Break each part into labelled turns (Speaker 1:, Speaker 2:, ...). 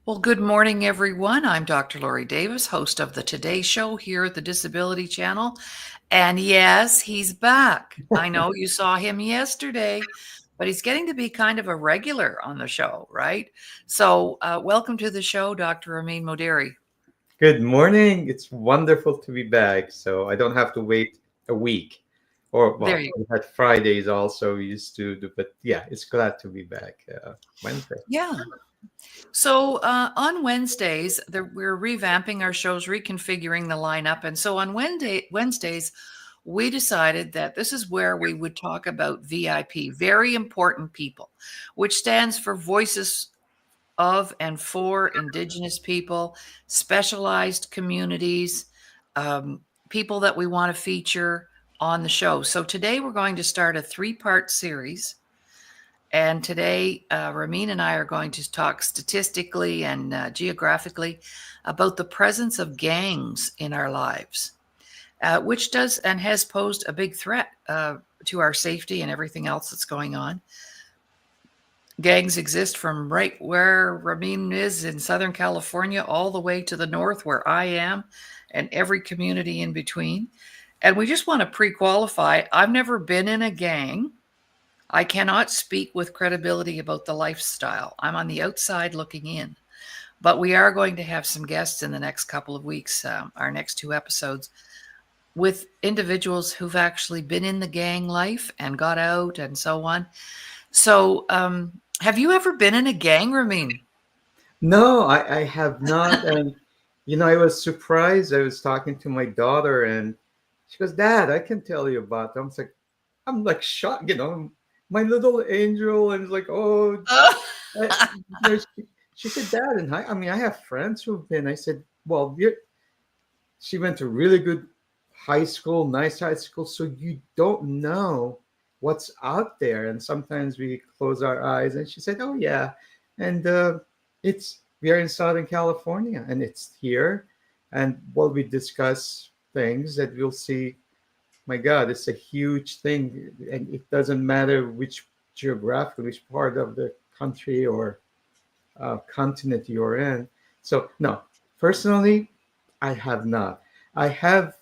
Speaker 1: Well, good morning, everyone. I'm Dr. Laurie Davis, host of the Today Show here at the Disability Channel. And yes, he's back. I know you saw him yesterday, but he's getting to be kind of a regular on the show, right? So, welcome to the show, Dr. Ramin Moderi.
Speaker 2: Good morning. It's wonderful to be back. So I don't have to wait a week. Or,
Speaker 1: There
Speaker 2: well,
Speaker 1: you
Speaker 2: we had Fridays also we used to do, but yeah, it's glad to be back Wednesday.
Speaker 1: Yeah. So on Wednesdays, we're revamping our shows, reconfiguring the lineup. And so on Wednesdays, we decided that this is where we would talk about VIP, very important people, which stands for Voices of and for Indigenous people, specialized communities, um, people that we want to feature on the show. So today we're going to start a three-part series. And today, Ramin and I are going to talk statistically and geographically about the presence of gangs in our lives, which does and has posed a big threat to our safety and everything else that's going on. Gangs exist from right where Ramin is in Southern California all the way to the north where I am and every community in between. And we just want to pre qualify. I've never been in a gang. I cannot speak with credibility about the lifestyle. I'm on the outside looking in. But we are going to have some guests in the next couple of weeks, our next two episodes, with individuals who've actually been in the gang life and got out and so on. So, have you ever been in a gang, Ramin?
Speaker 2: No, I have not. And, I was surprised. I was talking to my daughter and she goes, Dad, I can tell you about them. I'm like shocked, my little angel. And it's like, oh, uh, she said, Dad, and I have friends who've been. I said, well, she went to really good high school, nice high school, so you don't know what's out there. And sometimes we close our eyes. And she said, "Oh yeah," and it's we are in Southern California, and it's here. And while we discuss things that we'll see, my God, it's a huge thing, and it doesn't matter which geographic, which part of the country or continent you're in. So no, personally, I have not. I have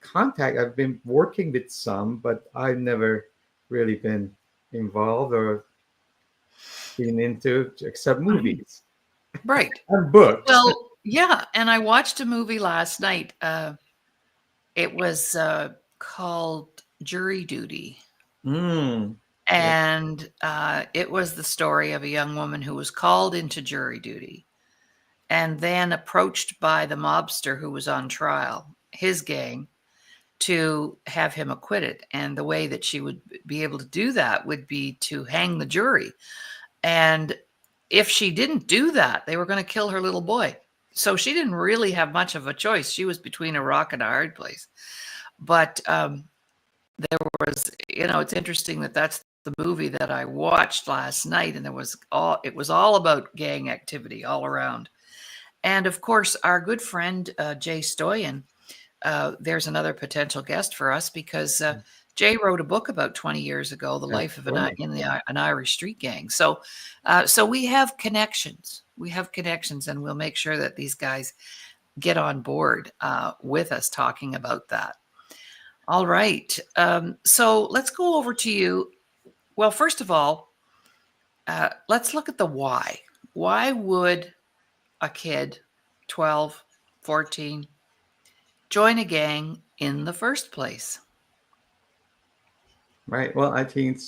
Speaker 2: contact. I've been working with some, but I've never really been involved or been into except movies
Speaker 1: Right.
Speaker 2: and books.
Speaker 1: Well, yeah. And I watched a movie last night. It was called Jury Duty.
Speaker 2: Mm, yeah.
Speaker 1: And it was the story of a young woman who was called into jury duty and then approached by the mobster who was on trial, his gang, to have him acquitted. And the way that she would be able to do that would be to hang the jury. And if she didn't do that, they were going to kill her little boy. So she didn't really have much of a choice. She was between a rock and a hard place. But there was, it's interesting that that's the movie that I watched last night, and it was all about gang activity all around. And of course, our good friend Jay Stoyan, there's another potential guest for us because Jay wrote a book about 20 years ago, The
Speaker 2: That's
Speaker 1: Life of
Speaker 2: funny.
Speaker 1: an Irish Street Gang. So, so we have connections. We have connections, and we'll make sure that these guys get on board with us talking about that. All right. So let's go over to you. Well, first of all, let's look at the why. Why would a kid, 12, 14, join a gang in the first place?
Speaker 2: Right. Well, I think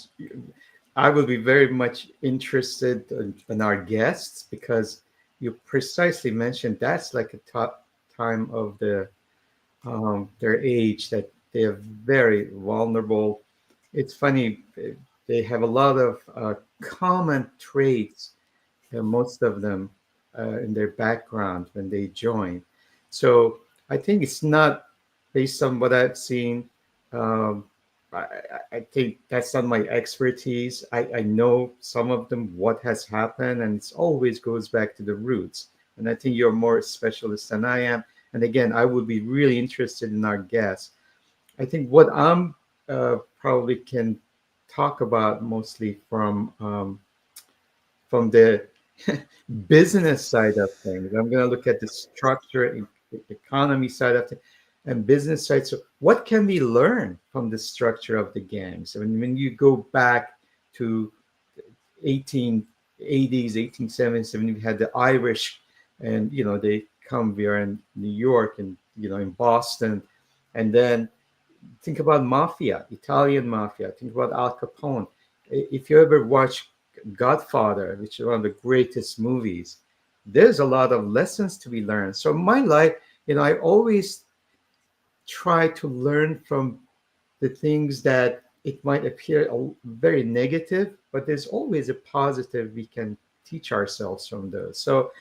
Speaker 2: I will be very much interested in our guests because you precisely mentioned that's like a top time of their age that they are very vulnerable. It's funny, they have a lot of common traits, most of them in their background when they join. So I think it's not based on what I've seen. Um, I think that's not my expertise. I know some of them, what has happened, and it always goes back to the roots. And I think you're more a specialist than I am. And again, I would be really interested in our guests. I think what I'm probably can talk about mostly from the business side of things. I'm going to look at the structure, economy side of things, and business side. So, what can we learn from the structure of the gangs? I mean, when you go back to 1880s, 1870s, when we had the Irish, and they come here in New York and in Boston, and then think about mafia, Italian mafia. Think about Al Capone. If you ever watch Godfather, which is one of the greatest movies, there's a lot of lessons to be learned. So my life, I always try to learn from the things that it might appear very negative, but there's always a positive we can teach ourselves from those. So,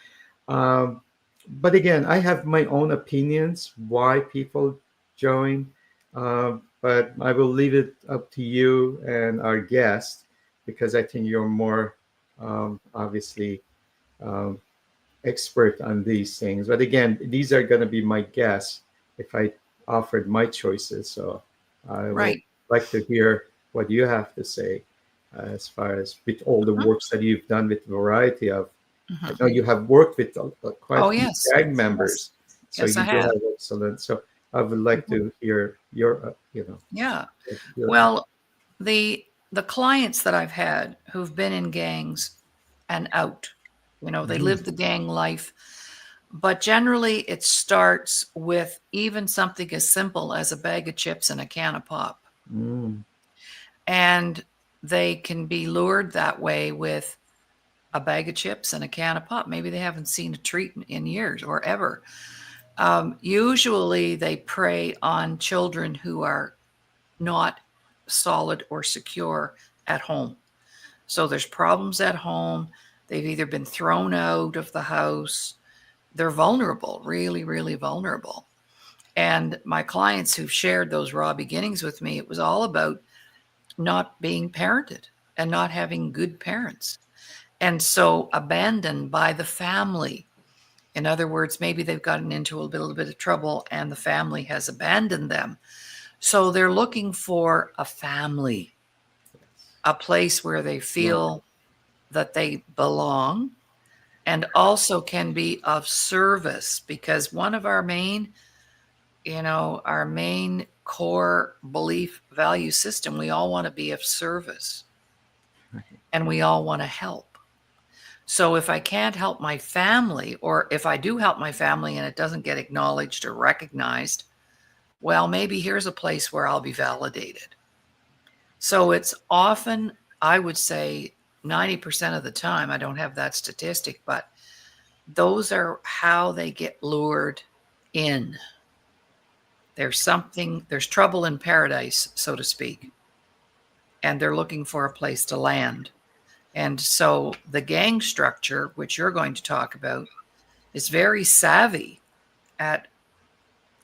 Speaker 2: um, but again, I have my own opinions why people join, but I will leave it up to you and our guest because I think you're more obviously um, expert on these things. But again, these are going to be my guess if I offered my choices. So I would
Speaker 1: Right.
Speaker 2: like to hear what you have to say as far as with all the
Speaker 1: Mhm.
Speaker 2: works that you've done with variety of. I
Speaker 1: Mhm.
Speaker 2: know you have worked with quite
Speaker 1: Oh,
Speaker 2: a few
Speaker 1: yes.
Speaker 2: gang
Speaker 1: Yes.
Speaker 2: members, so
Speaker 1: Yes,
Speaker 2: you
Speaker 1: I
Speaker 2: do
Speaker 1: have.
Speaker 2: have excellent. So I would like
Speaker 1: Mhm.
Speaker 2: to hear your,
Speaker 1: Yeah.
Speaker 2: your.
Speaker 1: Well, the clients that I've had who've been in gangs and out, they live the gang life, but generally it starts with even something as simple as a bag of chips and a can of pop.
Speaker 2: Mm,
Speaker 1: And they can be lured that way with a bag of chips and a can of pop. Maybe they haven't seen a treat in years or ever. Usually they prey on children who are not solid or secure at home. So there's problems at home. They've either been thrown out of the house. They're vulnerable, really, really vulnerable. And my clients who've shared those raw beginnings with me, it was all about not being parented and not having good parents. And so abandoned by the family. In other words, maybe they've gotten into a little bit of trouble and the family has abandoned them. So they're looking for a family, a place where they
Speaker 2: right.
Speaker 1: feel that they belong and also can be of service because one of our main core belief value system, we all want to be of service and we all want to help. So if I can't help my family, or if I do help my family and it doesn't get acknowledged or recognized, well, maybe here's a place where I'll be validated. So it's often, I would say 90% of the time, I don't have that statistic, but those are how they get lured in. There's trouble in paradise, so to speak, and they're looking for a place to land. And so the gang structure, which you're going to talk about, is very savvy at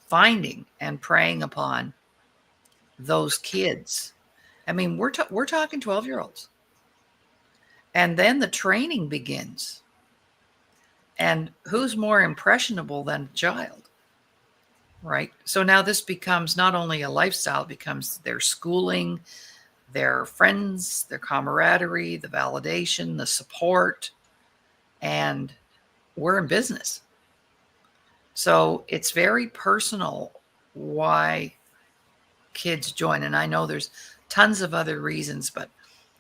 Speaker 1: finding and preying upon those kids. I mean, we're talking 12-year-olds. And then the training begins. And who's more impressionable than a child? Right? So now this becomes not only a lifestyle, it becomes their schooling, their friends, their camaraderie, the validation, the support, and we're in business. So it's very personal why kids join. And I know there's tons of other reasons, but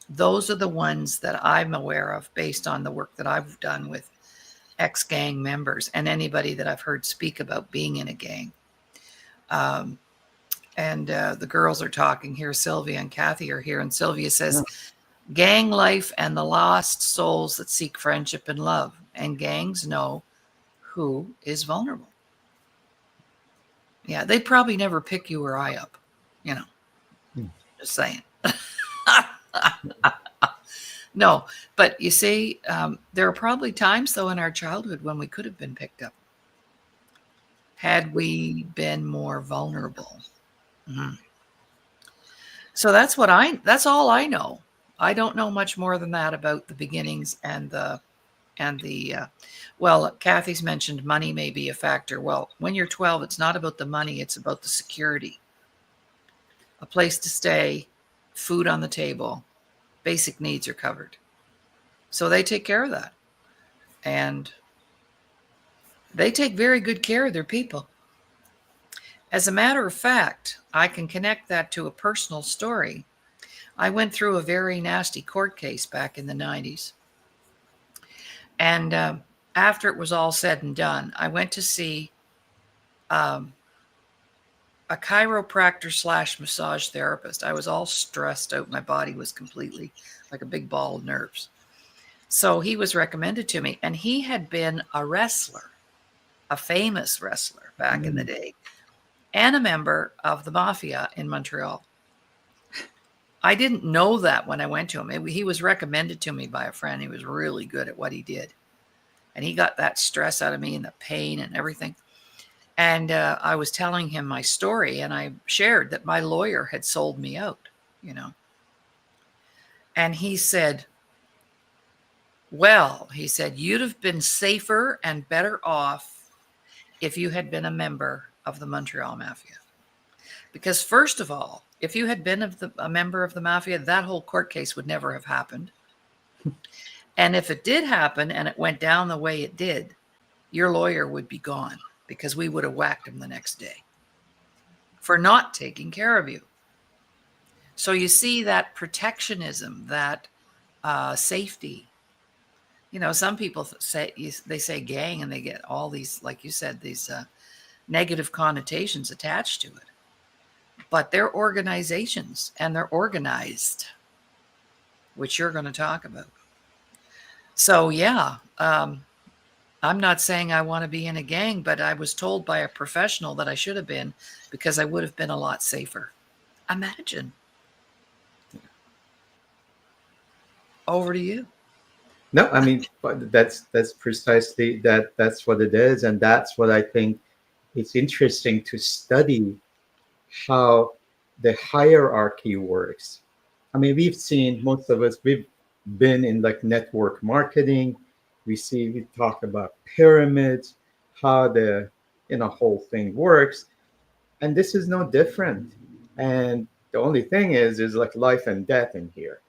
Speaker 1: those are the ones that I'm aware of based on the work that I've done with ex gang members and anybody that I've heard speak about being in a gang. Um, and the girls are talking here. Sylvia and Kathy are here. And Sylvia
Speaker 2: Yeah.
Speaker 1: says, gang life and the lost souls that seek friendship and love. And gangs know who is vulnerable. Yeah, they'd probably never pick you or I up, you know,
Speaker 2: Mm.
Speaker 1: just saying. No, but you see, there are probably times, though, in our childhood when we could have been picked up had we been more vulnerable. Mhm. So that's all I know. I don't know much more than that about the beginnings and the well, Kathy's mentioned money may be a factor. Well, when you're 12, it's not about the money, it's about the security. A place to stay, food on the table, basic needs are covered. So they take care of that. and they take very good care of their people. As a matter of fact, I can connect that to a personal story. I went through a very nasty court case back in the 90s. And after it was all said and done, I went to see um, a chiropractor slash massage therapist. I was all stressed out. My body was completely like a big ball of nerves. So he was recommended to me, and he had been a wrestler, a famous wrestler back in the
Speaker 2: Mm.
Speaker 1: day, and a member of the mafia in Montreal. I didn't know that when I went to him. He was recommended to me by a friend. He was really good at what he did. And he got that stress out of me and the pain and everything. And I was telling him my story, and I shared that my lawyer had sold me out, you know. And he said, well, he said, you'd have been safer and better off if you had been a member of the Montreal Mafia. Because, first of all, if you had been a member of the Mafia, that whole court case would never have happened. And if it did happen and it went down the way it did, your lawyer would be gone because we would have whacked him the next day for not taking care of you. So you see that protectionism, that safety. You know, some people say they say gang, and they get all these, like you said, these negative connotations attached to it. But they're organizations, and they're organized, which you're going to talk about. So yeah, I'm not saying I want to be in a gang, but I was told by a professional that I should have been because I would have been a lot safer. Imagine. Over to you.
Speaker 2: No, I mean, but that's precisely that's what it is, and that's what I think it's interesting to study how the hierarchy works. I mean, we've seen, most of us, we've been in like network marketing. We talk about pyramids, how the whole thing works, and this is no different. And the only thing is like life and death in here.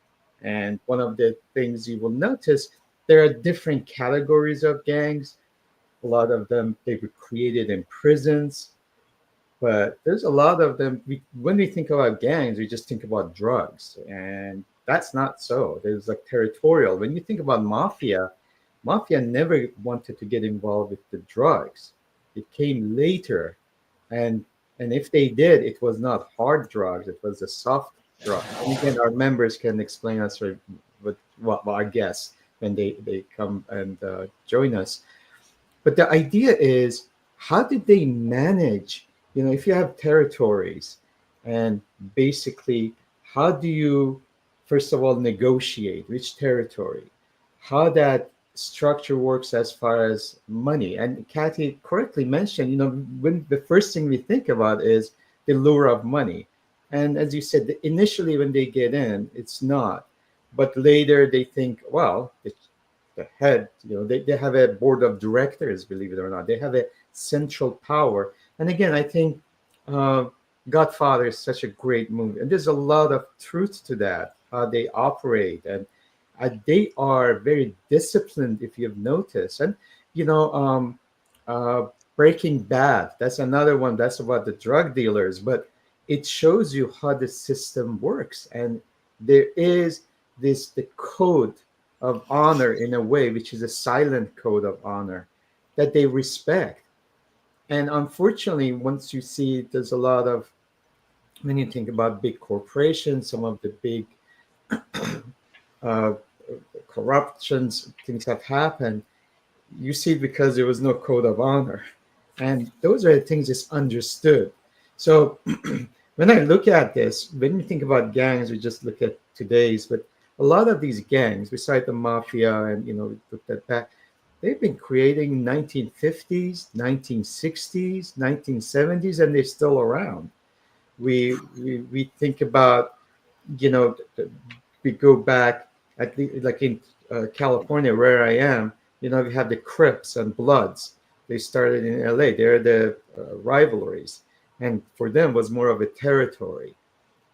Speaker 2: And one of the things you will notice, there are different categories of gangs. A lot of them, they were created in prisons, but there's a lot of them. When we think about gangs, we just think about drugs, and that's not so. There's like territorial. When you think about mafia, mafia never wanted to get involved with the drugs. It came later, and if they did, it was not hard drugs. It was the soft drugs. And again, our members can explain us what I guess when they come and join us. But the idea is, how did they manage? If you have territories, and basically, how do you, first of all, negotiate which territory? How that structure works as far as money. And Kathy correctly mentioned, when the first thing we think about is the lure of money. And as you said, initially when they get in, it's not. But later they think, well, the head, they have a board of directors, believe it or not. They have a central power. And again, I think uh, Godfather is such a great movie. And there's a lot of truth to that, how they operate. And they are very disciplined, if you've noticed. And, you know, um, uh, Breaking Bad, that's another one. That's about the drug dealers. But it shows you how the system works. And there is the code of honor in a way, which is a silent code of honor that they respect. And unfortunately, once you see, there's a lot of, when you think about big corporations, some of the big uh, corruptions, things have happened. You see, because there was no code of honor. And those are the things that's understood. So when I look at this, when you think about gangs, we just look at today's, but a lot of these gangs, besides the mafia and, we looked at that, they've been creating 1950s, 1960s, 1970s, and they're still around. We think about, you know, we go back at the, like in California where I am, we have the Crips and Bloods. They started in LA. They're the rivalries, and for them was more of a territory.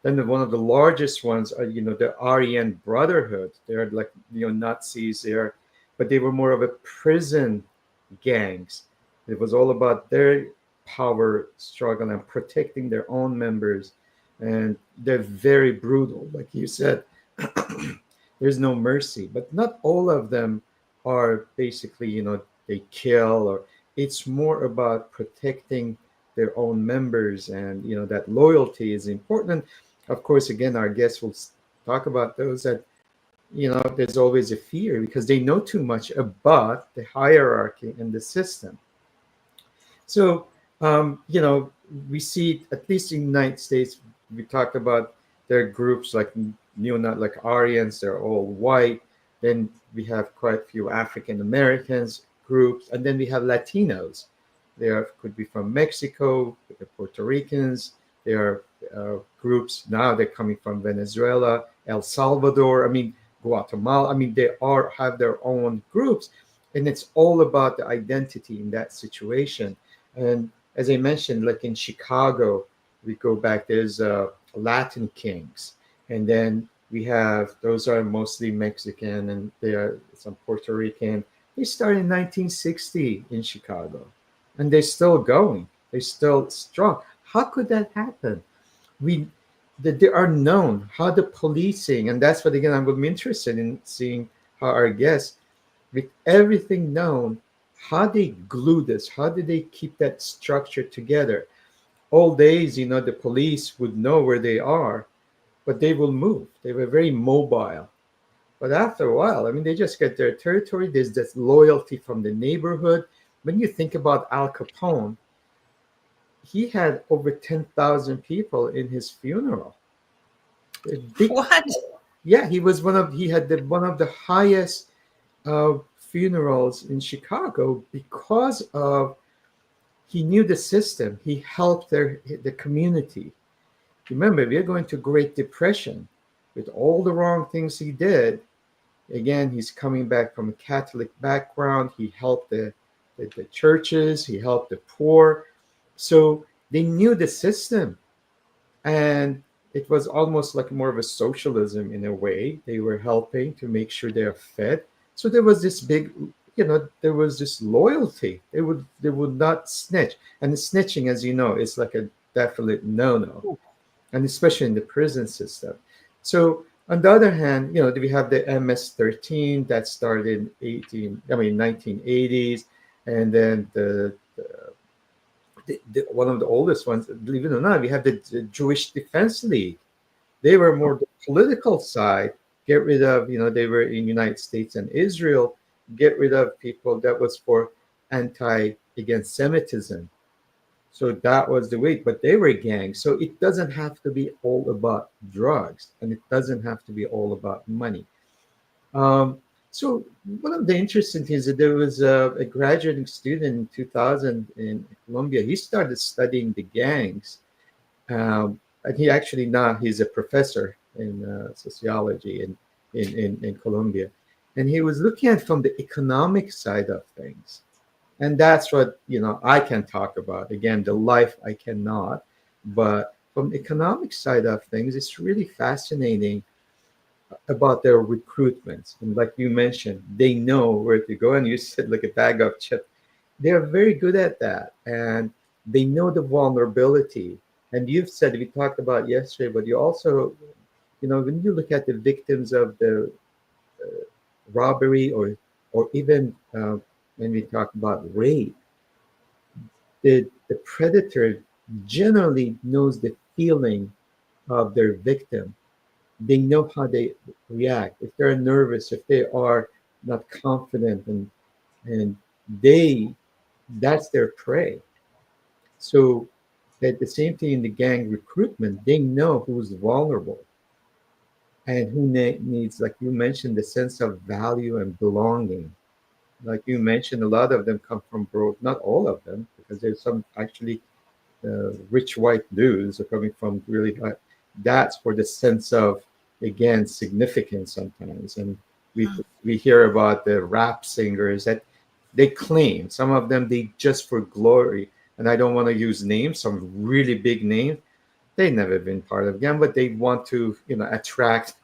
Speaker 2: Then one of the largest ones are, the Aryan Brotherhood. They're like, Nazis there, but they were more of a prison gangs. It was all about their power struggle and protecting their own members. And they're very brutal. Like you said, there's no mercy. But not all of them are basically, they kill, or it's more about protecting their own members. And, that loyalty is important. Of course, again, our guests will talk about those that there's always a fear because they know too much about the hierarchy and the system. So, we see, at least in the United States, we talked about there are groups like neo-Nat, like Aryans, they're all white. Then we have quite a few African Americans groups, and then we have Latinos. They could be from Mexico, the Puerto Ricans. There are groups now, they're coming from Venezuela, El Salvador. I mean, Guatemala. I mean, they are have their own groups, and it's all about the identity in that situation. And as I mentioned, like in Chicago, we go back. There's Latin Kings, and then we have those are mostly Mexican, and they are some Puerto Rican. They started in 1960 in Chicago, and they're still going. They're still strong. How could that happen? We that they are known how the policing, and that's what again I'm interested in seeing how our guests, with everything known, how they glue this, how did they keep that structure together? All days, the police would know where they are, but they will move. They were very mobile. But after a while, I mean, they just get their territory. There's this loyalty from the neighborhood. When you think about Al Capone, he had over 10,000 people in his funeral. A big,
Speaker 1: What?
Speaker 2: yeah, he had one of the highest funerals in Chicago because of he knew the system. He helped the community. Remember, we are going to Great Depression with all the wrong things he did. Again, he's coming back from a Catholic background. He helped the churches. He helped the poor. So they knew the system, and it was almost like more of a socialism in a way. They were helping to make sure they are fed. So there was this big, there was this loyalty. They would not snitch, and the snitching, as you know, is like a definite no-no, and especially in the prison system. So on the other hand, we have the MS-13 that started in 1980s, and then one of the oldest ones, believe it or not, we have the Jewish Defense League. They were more the political side. Get rid of, they were in United States and Israel. Get rid of people that was for against Semitism. So that was the way. But they were gangs. So it doesn't have to be all about drugs, and it doesn't have to be all about money. Um, so one of the interesting things that there was a graduating student in 2000 in Colombia. He started studying the gangs, and he actually now he's a professor in sociology in Colombia, and he was looking at from the economic side of things, and that's what I can talk about. Again, the life I cannot, but from the economic side of things, it's really fascinating about their recruitments. And like you mentioned, they know where to go. And you said like a bag of chips. They're very good at that. And they know the vulnerability. And you've said, we talked about yesterday, but you also, when you look at the victims of the robbery, or even when we talk about rape, the predator generally knows the feeling of their victim. They know how they react. If they're nervous, if they are not confident, and they that's their prey. So at the same thing in the gang recruitment, they know who's vulnerable and who needs, like you mentioned, the sense of value and belonging. Like you mentioned, a lot of them come from broke, not all of them, because there's some actually rich white dudes are coming from really high. That's for the sense of, again, significance sometimes. And we hear about the rap singers that they claim, some of them they just for glory. And I don't want to use names, some really big names. They never been part of gang, but they want to, attract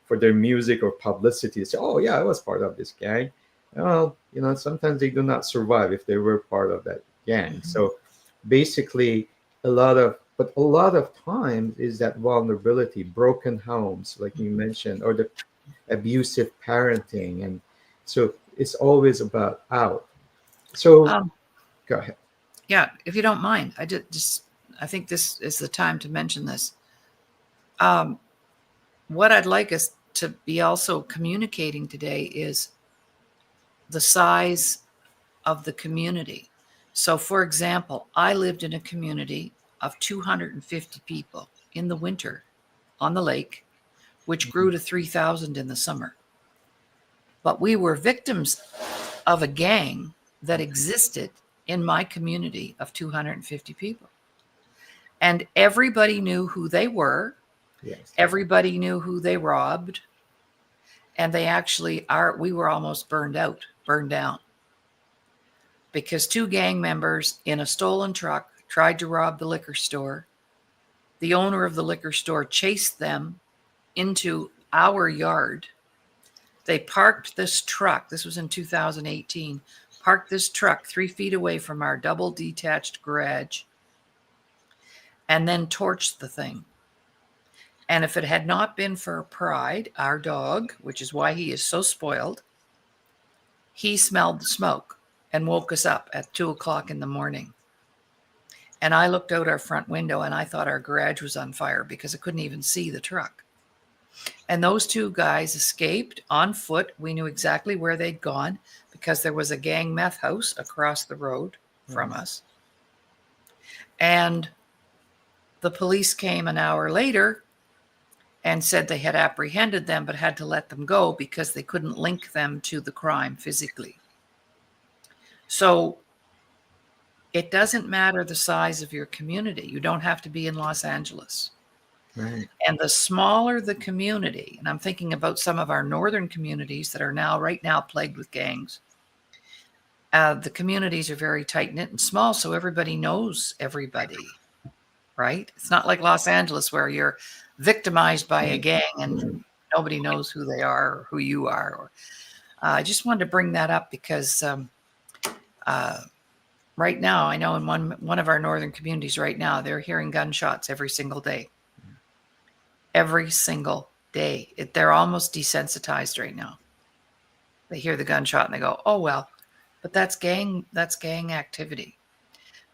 Speaker 2: for their music or publicity. Say, oh yeah, I was part of this gang. Well, sometimes they do not survive if they were part of that gang.
Speaker 1: Mhm.
Speaker 2: So basically, a lot of times is that vulnerability, broken homes, like you mentioned, or the abusive parenting. And so it's always about out. So
Speaker 1: Um,
Speaker 2: go ahead.
Speaker 1: yeah, if you don't mind, just I think this is the time to mention this. Um, what I'd like us to be also communicating today is the size of the community. So, for example, I lived in a community of 250 people in the winter on the lake, which grew to 3,000 in the summer. But we were victims of a gang that existed in my community of 250 people. And everybody knew who they were,
Speaker 2: Yes.
Speaker 1: everybody knew who they robbed, and they actually are, we were almost burned down, because two gang members in a stolen truck tried to rob the liquor store. The owner of the liquor store chased them into our yard. They parked this truck, this was in 2018, parked this truck 3 feet away from our double detached garage, and then torched the thing. And if it had not been for Pride, our dog, which is why he is so spoiled, he smelled the smoke and woke us up at 2 o'clock in the morning. And I looked out our front window and I thought our garage was on fire because I couldn't even see the truck. And those two guys escaped on foot. We knew exactly where they'd gone because there was a gang meth house across the road from us. And the police came an hour later and said they had apprehended them but had to let them go because they couldn't link them to the crime physically. So it doesn't matter the size of your community. You don't have to be in Los Angeles.
Speaker 2: Right.
Speaker 1: And the smaller the community, and I'm thinking about some of our northern communities that are right now plagued with gangs. The communities are very tight knit and small, so everybody knows everybody, right? It's not like Los Angeles where you're victimized by a gang and nobody knows who they are or who you are. Or I just wanted to bring that up because uh, right now, I know in one of our northern communities right now, they're hearing gunshots every single day. Every single day. They're almost desensitized right now. They hear the gunshot and they go, "Oh well," but that's gang activity.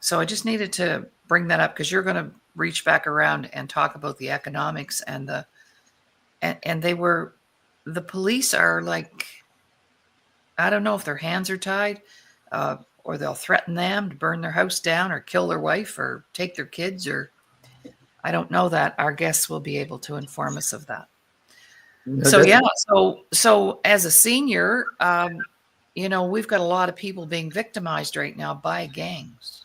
Speaker 1: So I just needed to bring that up because you're going to reach back around and talk about the economics and and the police are like, I don't know if their hands are tied, or they'll threaten them to burn their house down or kill their wife or take their kids, or I don't know that. Our guests will be able to inform us of that.
Speaker 2: No,
Speaker 1: So
Speaker 2: that's
Speaker 1: yeah, so as a senior, we've got a lot of people being victimized right now by gangs,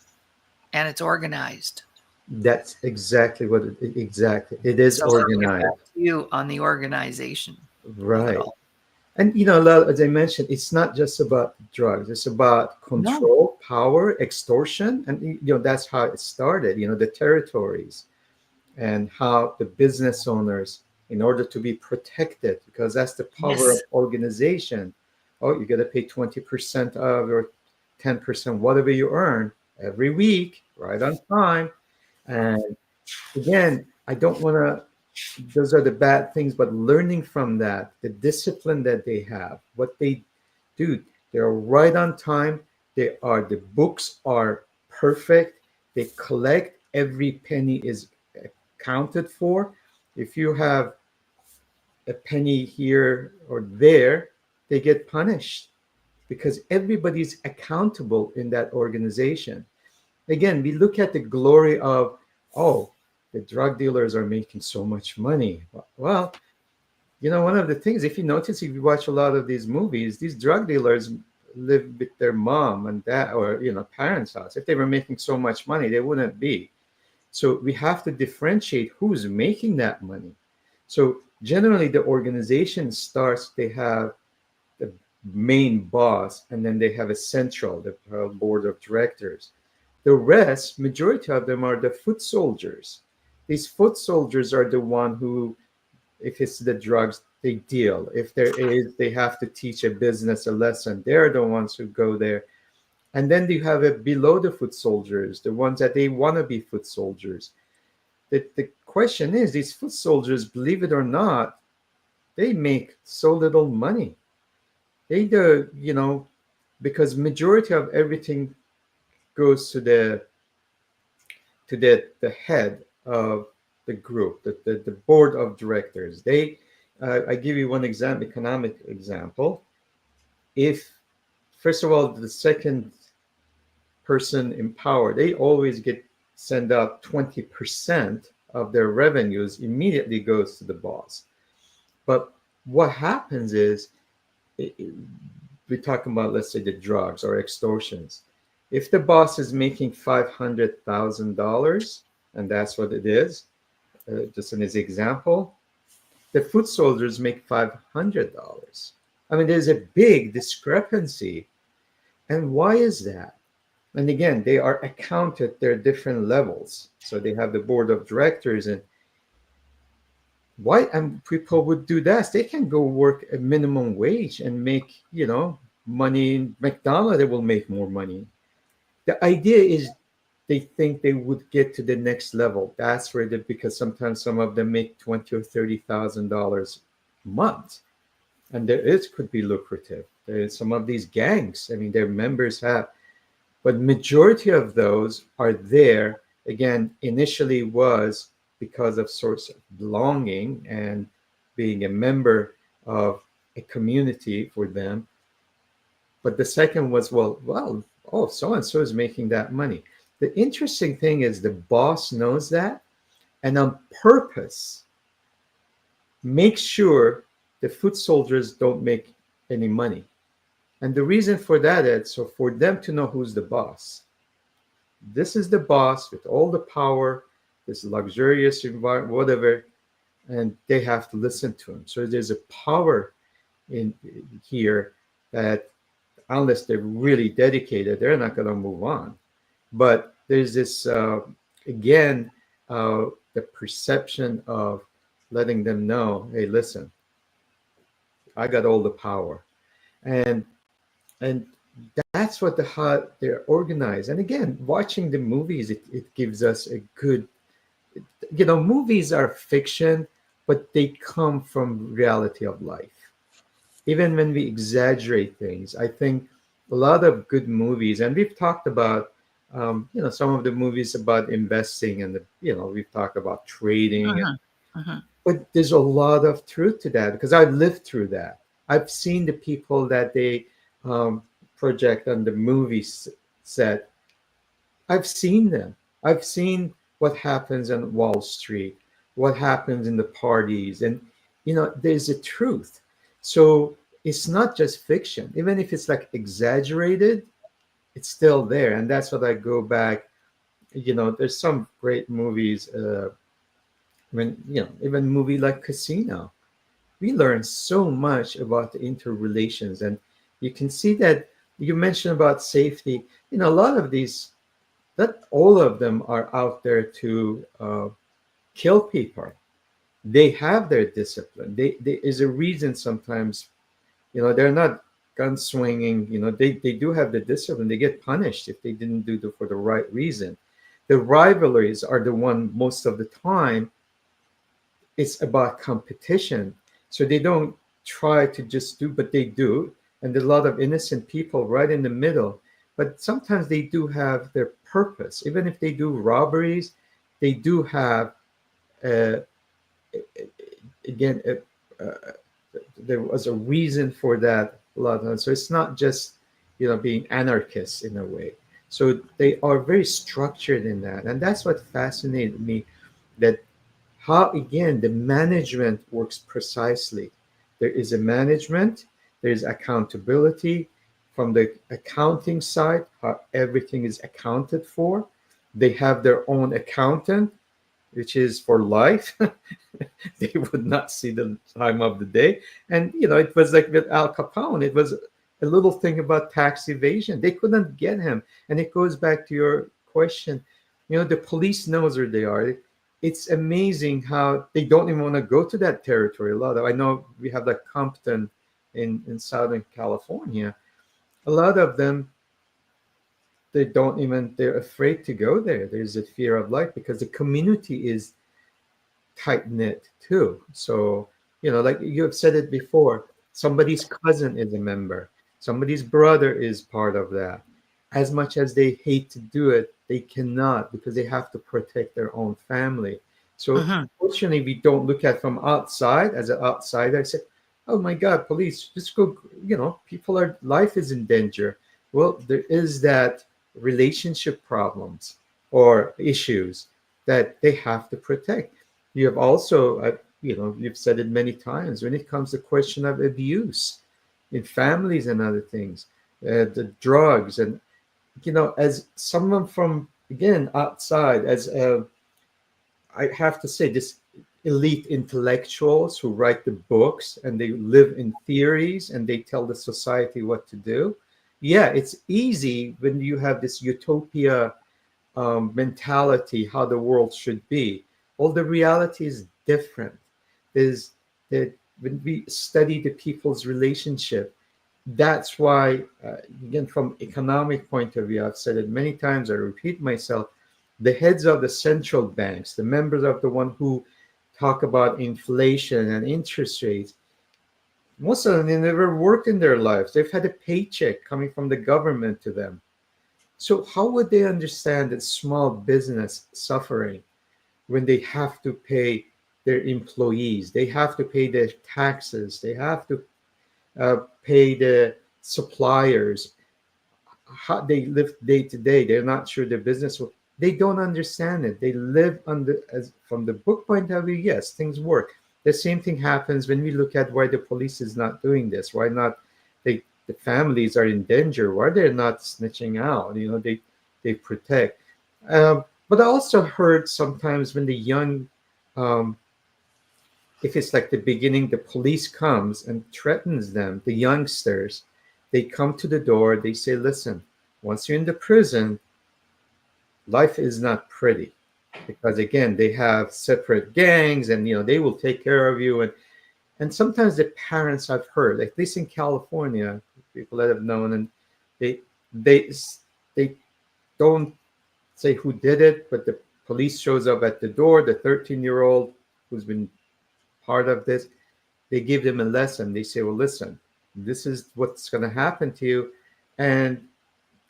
Speaker 1: and it's organized.
Speaker 2: that's exactly exactly. It is
Speaker 1: So I'll get
Speaker 2: organized.
Speaker 1: back to you on the organization of it
Speaker 2: Right.
Speaker 1: all.
Speaker 2: And as I mentioned, it's not just about drugs. It's about
Speaker 1: No.
Speaker 2: control, power, extortion, and that's how it started. The territories and how the business owners, in order to be protected, because that's the power of
Speaker 1: Yes.
Speaker 2: organization. Oh, you got to pay 20% of or 10%, whatever you earn every week, right on time. And again, I don't want to, those are the bad things, but learning from that, the discipline that they have, what they do, they're right on time. The books are perfect. They collect every penny is accounted for. If you have a penny here or there, they get punished because everybody's accountable in that organization. Again, we look at the glory of, oh, the drug dealers are making so much money. Well, one of the things, if you notice, if you watch a lot of these movies, these drug dealers live with their mom and dad or, parents' house. If they were making so much money, they wouldn't be. So we have to differentiate who's making that money. So generally, the organization starts, they have the main boss, and then they have a central, the board of directors. The rest, majority of them are the foot soldiers. These foot soldiers are the one who, if it's the drugs, they deal. If there is, they have to teach a business a lesson. They're the ones who go there. And then you have it below the foot soldiers, the ones that they want to be foot soldiers. The question is, these foot soldiers, believe it or not, they make so little money. They do, because majority of everything goes to the head of the group, the board of directors. I give you one example, economic example. If first of all, the second person in power, they always send out 20% of their revenues immediately goes to the boss. But what happens is, we're talking about, let's say, the drugs or extortions. If the boss is making $500,000, and that's what it is, just as an example, the foot soldiers make $500. I mean, there's a big discrepancy. And why is that? And again, they are accounted, their different levels. So they have the board of directors, and why people would do that? They can go work a minimum wage and make, money in McDonald's. They will make more money. The idea is they think they would get to the next level. That's where because sometimes some of them make $20,000 or $30,000 a month, and it could be lucrative. There's some of these gangs. I mean, their members have, but majority of those are there. Again, initially was because of source of belonging and being a member of a community for them. But the second was, oh, so and so is making that money. The interesting thing is the boss knows that, and on purpose makes sure the foot soldiers don't make any money. And the reason for that is so for them to know who's the boss. This is the boss with all the power, this luxurious environment, whatever, and they have to listen to him. So there's a power in here that unless they're really dedicated, they're not going to move on. But there's this, again, the perception of letting them know, hey, listen, I got all the power. And that's what how they're organized. And again, watching the movies, it gives us a good, movies are fiction, but they come from reality of life. Even when we exaggerate things, I think a lot of good movies, and we've talked about, some of the movies about investing, and we've talked about trading, but there's a lot of truth to that because I've lived through that. I've seen the people that they project on the movie set. I've seen them. I've seen what happens on Wall Street, what happens in the parties, and there's a truth. So it's not just fiction. Even if it's like exaggerated, it's still there. And that's what I go back. There's some great movies. Even a movie like Casino, we learn so much about the interrelations. And you can see that you mentioned about safety. A lot of these, not all of them are out there to kill people. They have their discipline. There is a reason sometimes, they're not gun swinging. They do have the discipline. They get punished if they didn't do it for the right reason. The rivalries are the one most of the time. It's about competition. So they don't try to just do, but they do. And a lot of innocent people right in the middle. But sometimes they do have their purpose. Even if they do robberies, they do have, again, there was a reason for that a lot of times. So it's not just, being anarchists in a way. So they are very structured in that. And that's what fascinated me, that how, again, the management works precisely. There is a management, there's accountability from the accounting side, how everything is accounted for. They have their own accountant, which is for life. They would not see the time of the day. And, it was like with Al Capone, it was a little thing about tax evasion. They couldn't get him. And it goes back to your question. The police knows where they are. it's amazing how they don't even want to go to that territory. A lot of, I know we have like Compton in Southern California. A lot of them, they don't even, they're afraid to go there. There's a fear of life because the community is tight knit too. So, like you have said it before, somebody's cousin is a member, somebody's brother is part of that. As much as they hate to do it, they cannot because they have to protect their own family. So,
Speaker 1: Hmm.
Speaker 2: fortunately, we don't look at from outside as an outsider. I say, "Oh my God, police! Just go! People are life is in danger." Well, there is that relationship problems or issues that they have to protect. You have also, you've said it many times when it comes to question of abuse in families and other things, the drugs, and as someone from again outside, I have to say this elite intellectuals who write the books and they live in theories and they tell the society what to do. Yeah, it's easy when you have this utopia mentality how the world should be. Well, the reality is different. Is that when we study the people's relationship, that's why again from economic point of view, I've said it many times, I repeat myself, the heads of the central banks, the members of the one who talk about inflation and interest rates, most of them they never worked in their lives. They've had a paycheck coming from the government to them. So how would they understand that small business suffering when they have to pay their employees, they have to pay their taxes, they have to pay the suppliers, how they live day to day. They're not sure their business will. They don't understand it. They live under as from the book point of view. Yes, things work. The same thing happens when we look at why the police is not doing this. Why not? The families are in danger. Why they're not snitching out? They protect. But I also heard sometimes when the young, um, if it's like the beginning, the police comes and threatens them, the youngsters, they come to the door, they say, listen, once you're in the prison, life is not pretty. Because again, they have separate gangs and they will take care of you. And sometimes the parents I've heard, at least in California, people that have known and they they they don't say who did it, but the police shows up at the door, the 13-year-old who's been part of this, they give them a lesson. They say, well, listen, this is what's going to happen to you. And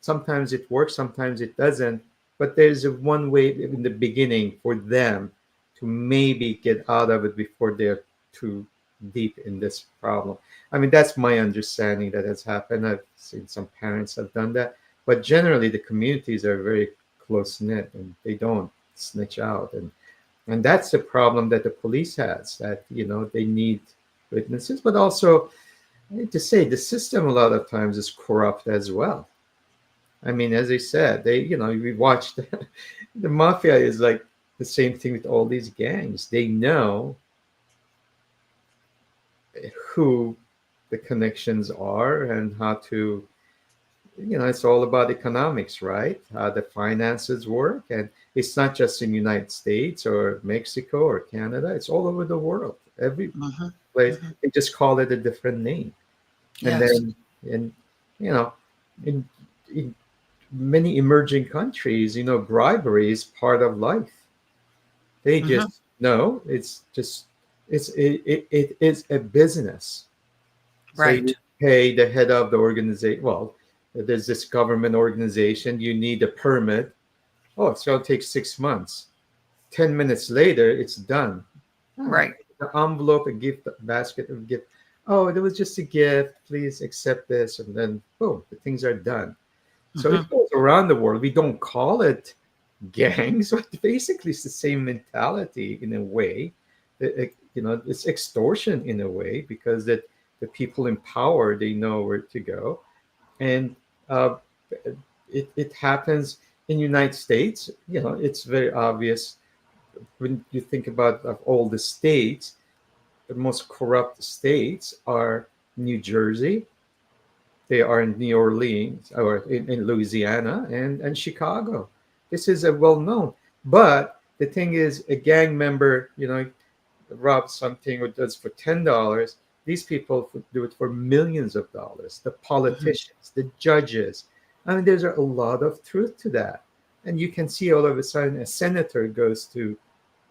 Speaker 2: sometimes it works, sometimes it doesn't. But there's a one way in the beginning for them to maybe get out of it before they're too deep in this problem. I mean, that's my understanding that has happened. I've seen some parents have done that. But generally, the communities are very close knit and they don't snitch out. And that's the problem that the police has, that they need witnesses, but also I need to say the system a lot of times is corrupt as well. I mean, as I said, we watched the mafia is like the same thing with all these gangs. They know who the connections are and how to, it's all about economics, right? How the finances work. And it's not just in the United States or Mexico or Canada, it's all over the world. Every
Speaker 1: Hmm.
Speaker 2: place,
Speaker 1: Hmm.
Speaker 2: they just call it a different name. And
Speaker 1: Yes.
Speaker 2: then, in, you know, in, in many emerging countries, bribery is part of life. They
Speaker 1: Hmm.
Speaker 2: just know it is a business. So
Speaker 1: Right.
Speaker 2: you pay the head of the organization. Well, there's this government organization. You need a permit. Oh, it's going to take 6 months. 10 minutes later, it's done. Ah,
Speaker 1: Right.
Speaker 2: the envelope, a gift basket of gift. Oh, it was just a gift. Please accept this, and then boom, the things are done. So
Speaker 1: Hmm.
Speaker 2: it goes around the world. We don't call it gangs, but basically it's the same mentality in a way. It's extortion in a way because the people in power they know where to go, and uh, it happens in United States. It's very obvious when you think about of all the states. The most corrupt states are New Jersey, they are in New Orleans or in Louisiana and Chicago. This is a well known. But the thing is, a gang member, robs something or does for $10. These people do it for millions of dollars. The
Speaker 1: Mhm.
Speaker 2: politicians, the judges. I mean, there's a lot of truth to that. And you can see all of a sudden a senator goes to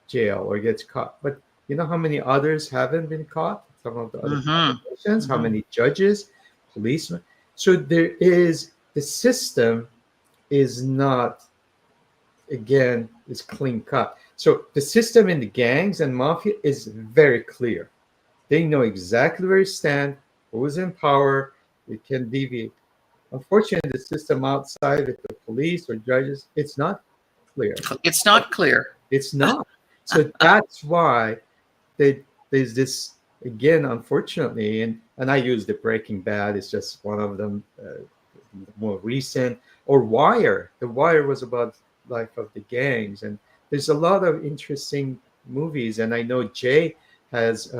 Speaker 2: jail or gets caught. But you know how many others haven't been caught? Some of the other
Speaker 1: Mhm.
Speaker 2: politicians, how
Speaker 1: Mhm.
Speaker 2: many judges, policemen. So there is, the system is not, again, is clean cut. So the system in the gangs and mafia is very clear. They know exactly where you stand, who's in power, it can deviate. Unfortunately, the system outside with the police or judges, it's not clear.
Speaker 1: It's not clear.
Speaker 2: It's not. So that's why they, there's this, again, unfortunately, and I use the Breaking Bad. It's just one of them, more recent, or Wire. The Wire was about life of the gangs, and there's a lot of interesting movies. And I know Jay has,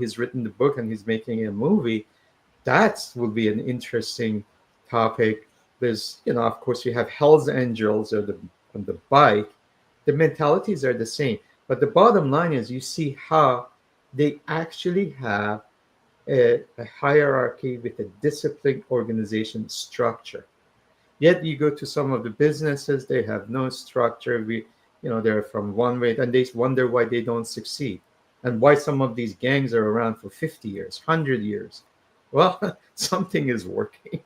Speaker 2: he's written the book and he's making a movie. That will be an interesting topic. There's, of course, you have Hell's Angels or the on the bike. The mentalities are the same, but the bottom line is you see how they actually have a hierarchy with a disciplined organization structure. Yet you go to some of the businesses, they have no structure. They're from one way, and they wonder why they don't succeed, and why some of these gangs are around for 50 years, 100 years. Well, something is working,